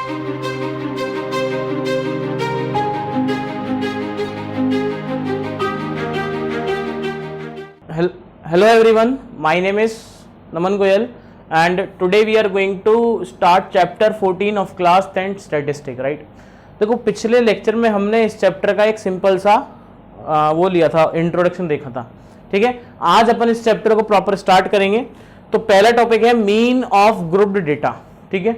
Hello everyone, my name is Naman Goyal and today we are going to start chapter 14 of class 10 statistic, right? देखो पिछले lecture में हमने इस chapter का एक सिंपल सा वो लिया था, इंट्रोडक्शन देखा था, ठीक है। आज अपन इस चैप्टर को प्रॉपर स्टार्ट करेंगे। तो पहला टॉपिक है मीन ऑफ ग्रुप्ड डेटा, ठीक है।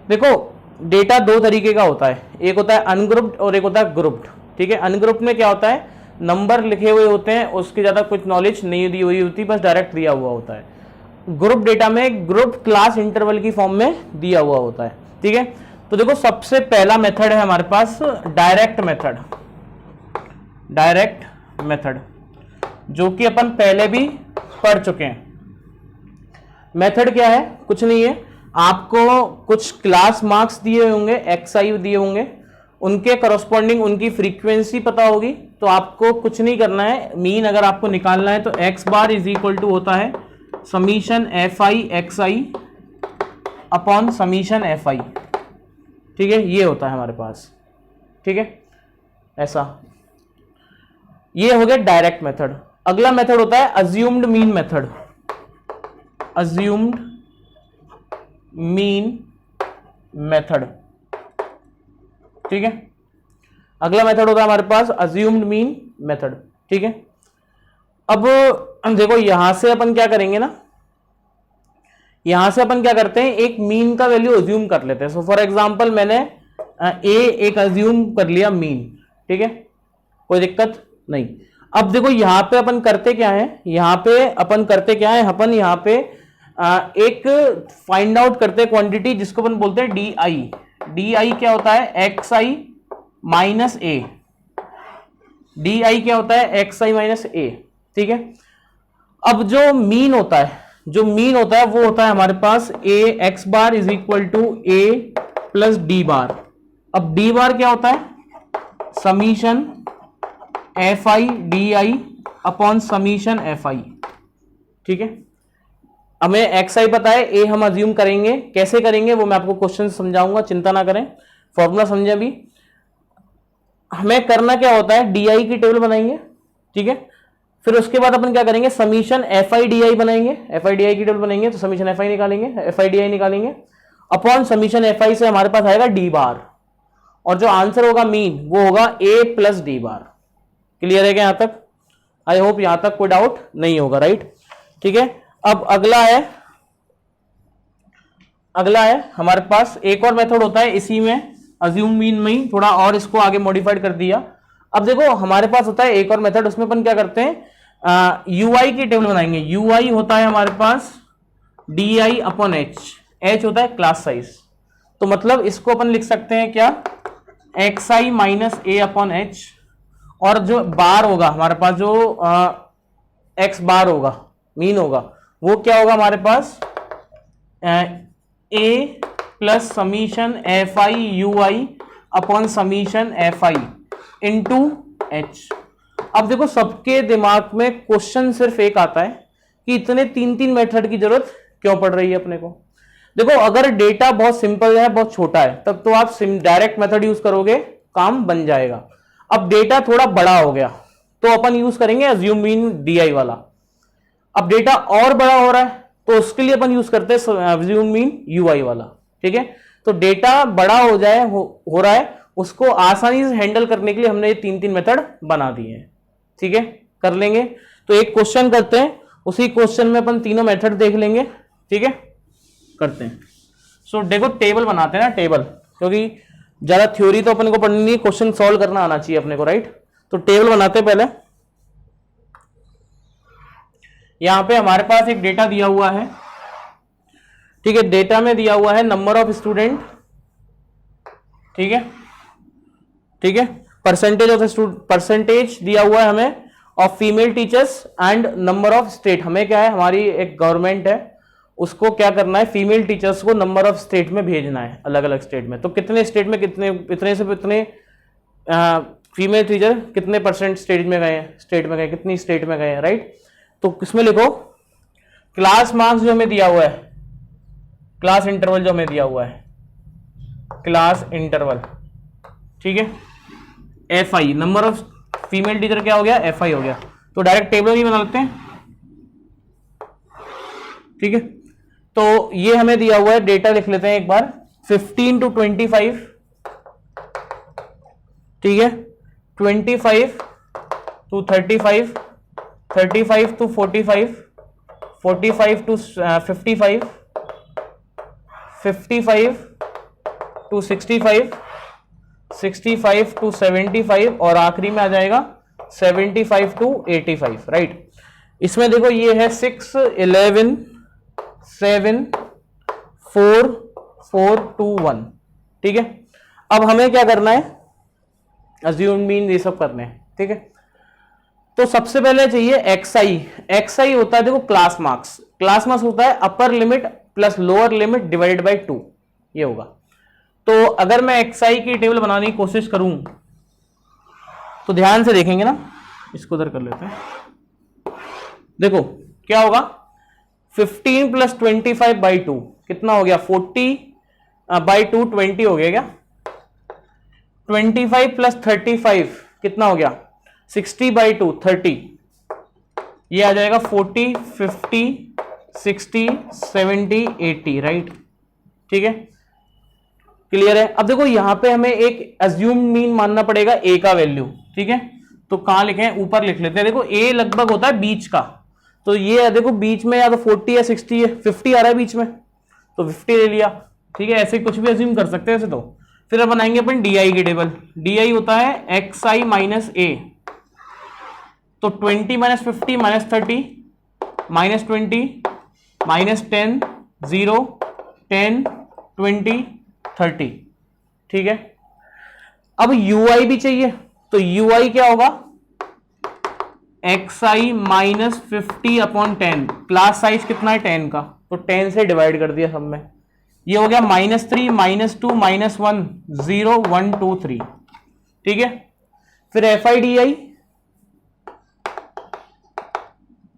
देखो डेटा दो तरीके का होता है, एक होता है अनग्रुप्ड और एक होता है ग्रुप्ड, ठीक है। अनग्रुप्ड में क्या होता है, नंबर लिखे हुए होते हैं, उसकी ज्यादा कुछ नॉलेज नहीं दी हुई होती, बस डायरेक्ट दिया हुआ होता है। ग्रुप डेटा में ग्रुप क्लास इंटरवल की फॉर्म में दिया हुआ होता है, ठीक है। तो देखो सबसे पहला मेथड है हमारे पास डायरेक्ट मेथड, डायरेक्ट मेथड जो कि अपन पहले भी पढ़ चुके हैं। मेथड क्या है, कुछ नहीं है, आपको कुछ क्लास मार्क्स दिए होंगे, xi दिए होंगे, उनके करस्पॉन्डिंग उनकी फ्रीक्वेंसी पता होगी, तो आपको कुछ नहीं करना है। मीन अगर आपको निकालना है तो x bar is equal to होता है summation fi xi upon summation fi, ठीक है। ये होता है हमारे पास, ठीक है, ऐसा। ये हो गया डायरेक्ट मेथड। अगला मेथड होता है assumed mean method, assumed mean method, ठीक है। अगला मेथड होता है हमारे पास अज्यूम्ड मीन मेथड, ठीक है। अब देखो यहां से अपन क्या करेंगे ना, यहां से अपन क्या करते हैं, एक मीन का वैल्यू अज्यूम कर लेते हैं। सो फॉर एग्जांपल मैंने एक अज्यूम कर लिया मीन, ठीक है, कोई दिक्कत नहीं। अब देखो यहां पे अपन करते क्या है, यहां पे अपन करते क्या है, अपन यहां पे एक फाइंड आउट करते हैं क्वांटिटी जिसको अपन बोलते हैं डी क्या होता है, xi माइनस ए। डी क्या होता है, xi माइनस ए, ठीक है। अब जो मीन होता है, जो मीन होता है वो होता है हमारे पास a x bar is equal to a plus D bar. अब डी बार क्या होता है, summation fi di upon summation fi, ठीक है। हमें xi पता है, a हम अज्यूम करेंगे, कैसे करेंगे वो मैं आपको क्वेश्चन समझाऊंगा, चिंता ना करें, फॉर्मूला समझे अभी। हमें करना क्या होता है, di की टेबल बनाएंगे, ठीक है। फिर उसके बाद अपन क्या करेंगे, समीशन fi di बनाएंगे, fi di की टेबल बनाएंगे तो समीशन fi निकालेंगे, fi di निकालेंगे अपॉन समीशन fi से हमारे पास आएगा डी बार, और जो आंसर होगा मीन वो होगा a plus D bar. Clear है क्या यहां तक? आई होप यहां तक कोई डाउट नहीं होगा, राइट, ठीक है। अब अगला है हमारे पास एक और मेथड होता है इसी में, अज्यूम मीन में ही थोड़ा और इसको आगे मॉडिफाइड कर दिया। अब देखो हमारे पास होता है एक और मेथड, उसमें अपन क्या करते हैं, ui की टेबल बनाएंगे। ui होता है हमारे पास di अपॉन h होता है क्लास साइज, तो मतलब इसको अपन लिख सकते हैं क्या, xi माइनस ए अपॉन h, और जो बार होगा हमारे पास, जो x बार होगा, मीन होगा, वो क्या होगा हमारे पास, a plus summation fi ui upon summation fi into h। अब देखो सबके दिमाग में क्वेश्चन सिर्फ एक आता है कि इतने तीन मेथड की जरूरत क्यों पड़ रही है अपने को। देखो अगर डेटा बहुत सिंपल है, बहुत छोटा है, तब तो आप डायरेक्ट मेथड यूज करोगे, काम बन जाएगा। अब डेटा थोड़ा बड़ा हो गया तो अपन यूज करेंगे अज्यूम मीन di वाला। अब डेटा और बड़ा हो रहा है तो उसके लिए अपन यूज करते हैं अज्यूम मीन ui वाला, ठीक है। तो डेटा बड़ा हो जाए, हो रहा है, उसको आसानी से हैंडल करने के लिए हमने ये तीन मेथड बना दिए हैं, ठीक है, कर लेंगे। तो एक क्वेश्चन करते हैं, उसी क्वेश्चन में अपन तीनों मेथड देख लेंगे, ठीक है, करते हैं। सो देखो टेबल बनाते हैं ना, टेबल, क्योंकि ज्यादा थ्योरी तो अपन को पढ़नी नहीं, क्वेश्चन सॉल्व करना आना चाहिए अपने को, राइट। तो टेबल बनाते हैं पहले। यहां पे हमारे पास एक डेटा दिया हुआ है, ठीक है। डेटा में दिया हुआ है नंबर ऑफ स्टूडेंट, ठीक है, ठीक है, परसेंटेज दिया हुआ है हमें of female teachers and number of state. हमें क्या है, हमारी एक गवर्नमेंट है, उसको क्या करना है, फीमेल टीचर्स को नंबर ऑफ स्टेट में भेजना है, अलग अलग स्टेट में। तो कितने स्टेट में कितने, इतने से कितने फीमेल टीचर कितने परसेंट स्टेट में गए, कितनी स्टेट में गए, राइट। तो किसमें लिखो, क्लास मार्क्स जो हमें दिया हुआ है, क्लास इंटरवल जो हमें दिया हुआ है, क्लास इंटरवल, ठीक है। F I number of female teacher क्या हो गया, एफ आई हो गया। तो डायरेक्ट टेबल ही बना लेते हैं, ठीक है। तो ये हमें दिया हुआ है, डेटा लिख लेते हैं एक बार। 15 to 25, ठीक है। 25 to 35, 35 to 45, 45 to 55, 55 to 65, 65 to 75 और आखिरी में आ जाएगा 75 to 85, राइट। इसमें देखो ये है 6, 11, 7, 4, 4, 2, 1, ठीक है। अब हमें क्या करना है, अज्यूम मीन ये सब करने हैं, ठीक है। तो सबसे पहले चाहिए एक्सआई। एक्सआई होता है देखो क्लास मार्क्स। क्लास मार्क्स होता है upper limit plus lower limit divided by 2, ये होगा। तो अगर मैं एक्सआई की टेबल बनाने की कोशिश करूं तो ध्यान से देखेंगे ना, इसको उधर कर लेते हैं। देखो क्या होगा, 15 प्लस 25 बाई 2 कितना हो गया, 40 बाई 2 20 हो गया क्या। 25 प्लस 35 कितना हो गया, 60 बाई 2 30, ये आ जाएगा 40, 50, 60, 70, 80, राइट, ठीक है। क्लियर है। अब देखो यहां पे हमें एक अज्यूम मीन मानना पड़ेगा ए का वैल्यू, ठीक है। तो कहां लिखें, ऊपर लिख लेते हैं। देखो ए लगभग होता है बीच का, तो ये देखो बीच में या तो 40 या 60 है, 50 आ रहा है बीच में, तो 50 ले लिया, ठीक है। ऐसे कुछ भी अज्यूम कर सकते हैं ऐसे। तो फिर अब बनाएंगे अपन डी की टेबल। डी होता है एक्स आई माइनस ए, तो 20 माइनस 50 माइनस 30 माइनस 20 माइनस 10 0 10 20 30, ठीक है। अब ui भी चाहिए, तो ui क्या होगा, xi minus 50 upon 10, class size कितना है 10 का, तो 10 से डिवाइड कर दिया सब में, ये हो गया -3 -2 -1 0 1 2 3, ठीक है। फिर fi di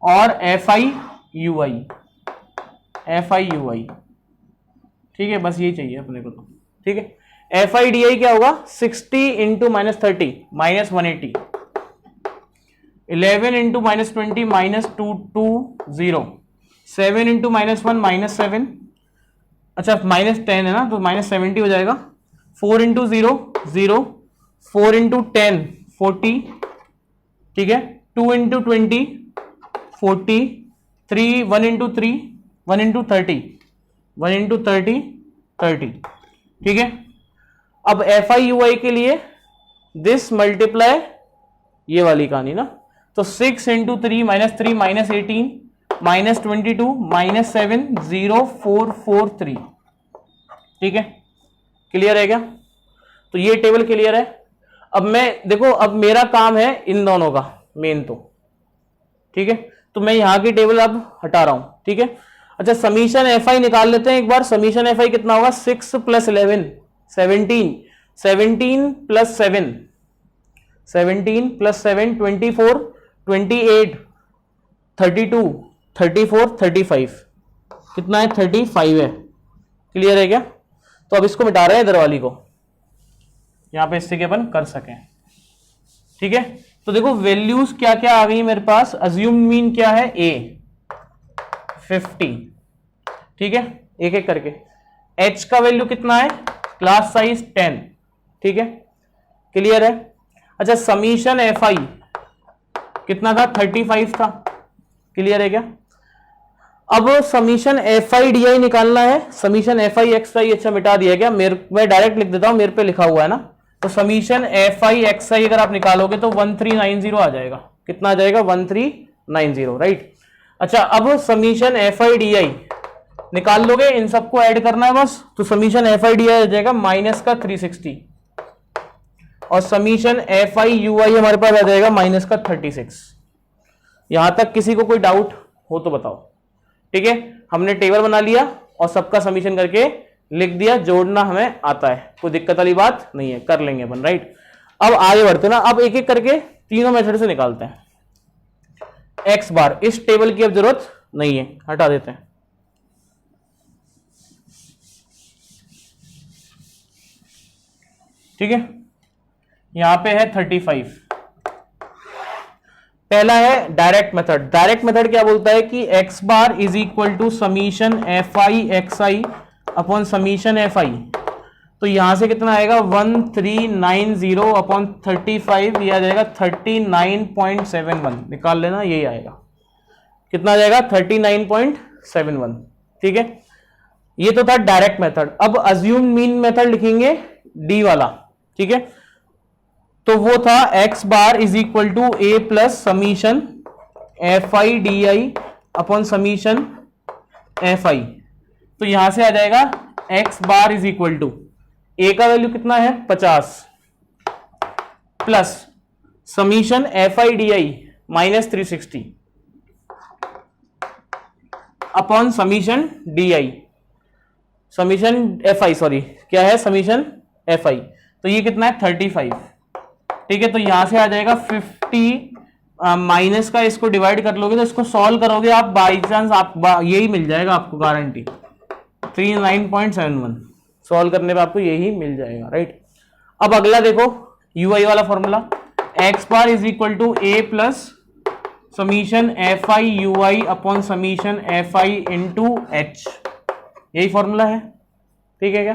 और fi ui, ठीक है। बस यही चाहिए अपने को, तो ठीक है। एफ आई डी आई क्या होगा, 60 into minus 30 minus 180, 11 into minus 20 minus 220, 7 into minus 1 minus 7, अच्छा माइनस 10 है ना, तो माइनस 70 हो जाएगा। 4 इंटू 0 0, 4 इंटू 10 40, ठीक है। 2 इंटू 20 40, 3 1 इंटू 3 1 इंटू 30 1 इंटू 30 30, ठीक है। अब एफ आई यू आई के लिए दिस मल्टीप्लाई ये वाली कहानी ना, तो 6 इंटू 3 -3 माइनस 18 माइनस 22 माइनस 7 0 4 4 3, ठीक है। क्लियर है क्या, तो ये टेबल क्लियर है। अब मैं देखो, अब मेरा काम है इन दोनों का मेन, तो ठीक है। तो मैं यहां की टेबल अब हटा रहा हूं, ठीक है। अच्छा समीशन एफ आई निकाल लेते हैं एक बार। समीशन एफ आई कितना होगा, 6 प्लस 11 17, 17 प्लस 7 17 प्लस 7 24 28 32 34 35, कितना है 35 है। क्लियर है क्या, तो अब इसको मिटा रहे हैं इधर वाली को, यहां पे इससे अपन कर सकें, ठीक है। तो देखो वैल्यूज क्या क्या आ गई मेरे पास। अज्यूम मीन क्या है, ए 50, ठीक है, एक एक करके। h का वैल्यू कितना है, क्लास साइज 10, ठीक है। क्लियर है। अच्छा समीशन एफ आई कितना था, 35 था। क्लियर है क्या। अब समीशन एफ आई डी आई निकालना है। समीशन एफ आई एक्स आई, अच्छा मिटा दिया क्या, मैं डायरेक्ट लिख देता हूं, मेरे पे लिखा हुआ है ना। तो समीशन एफ आई एक्स आई अगर आप निकालोगे तो 1390 आ जाएगा। कितना आ जाएगा, 1390, राइट। अच्छा अब summation F I D I निकाल लोगे, इन सबको ऐड करना है बस। तो summation F I D I आ जाएगा माइनस का 360 और summation F I U I हमारे पास आ जाएगा माइनस का 36। यहां तक किसी को कोई डाउट हो तो बताओ, ठीक है। हमने टेबल बना लिया और सबका समीशन करके लिख दिया, जोड़ना हमें आता है, कोई दिक्कत वाली बात नहीं है, कर लेंगे अपन, राइट। अब आगे बढ़ते ना, अब एक एक करके तीनों मेथड से निकालते हैं। एक्स बार, इस टेबल की अब जरूरत नहीं है, हटा देते हैं। ठीक है, यहां पे है 35। पहला है डायरेक्ट मेथड। डायरेक्ट मेथड क्या बोलता है कि X bar is equal to summation F I X I upon summation F I. तो यहां से कितना आएगा 1390 अपॉन 35, ये आ जाएगा 39.71, निकाल लेना, यही आएगा। कितना आ जाएगा 39.71। ठीक है, ये तो था डायरेक्ट मेथड। अब अज्यूम मीन मेथड लिखेंगे डी वाला। ठीक है, तो वो था X bar is equal to A plus summation F I D I upon summation F I. तो यहां से आ जाएगा X bar is equal to A का वैल्यू कितना है 50 plus summation F I D I minus 360 upon summation D I, summation F I, sorry क्या है समीशन एफ आई। तो ये कितना है 35। ठीक है, तो यहां से आ जाएगा 50 माइनस का, इसको डिवाइड कर लोगे तो इसको सॉल्व करोगे आप, बाई चांस आप यही मिल जाएगा आपको, गारंटी 39.71 सॉल्व करने पे आपको यही मिल जाएगा। राइट, अब अगला देखो यू आई वाला formula, X bar is equal to A plus summation F I U I upon summation F I into H, यही फॉर्मूला है। ठीक है क्या,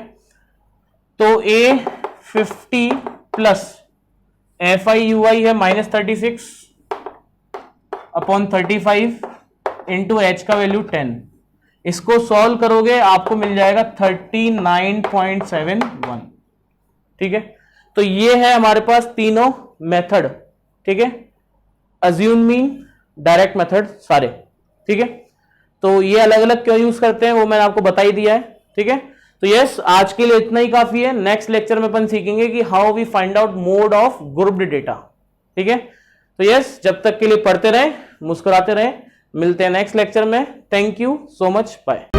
तो A 50 plus F I U I है माइनस 36 अपॉन 35 इंटू एच का value 10, इसको solve करोगे आपको मिल जाएगा 39.71। ठीक है, तो ये है हमारे पास तीनों मेथड। ठीक है, अज्यूम मीन, डायरेक्ट मेथड सारे। ठीक है, तो ये अलग अलग क्यों यूज करते हैं वो मैंने आपको बता ही दिया है। ठीक है, तो यस आज के लिए इतना ही काफी है। नेक्स्ट लेक्चर में अपन सीखेंगे कि how we find out mode of grouped data. ठीक है, तो यस जब तक के लिए पढ़ते रहे, मुस्कुराते रहे, मिलते हैं नेक्स्ट लेक्चर में। Thank you so much, bye.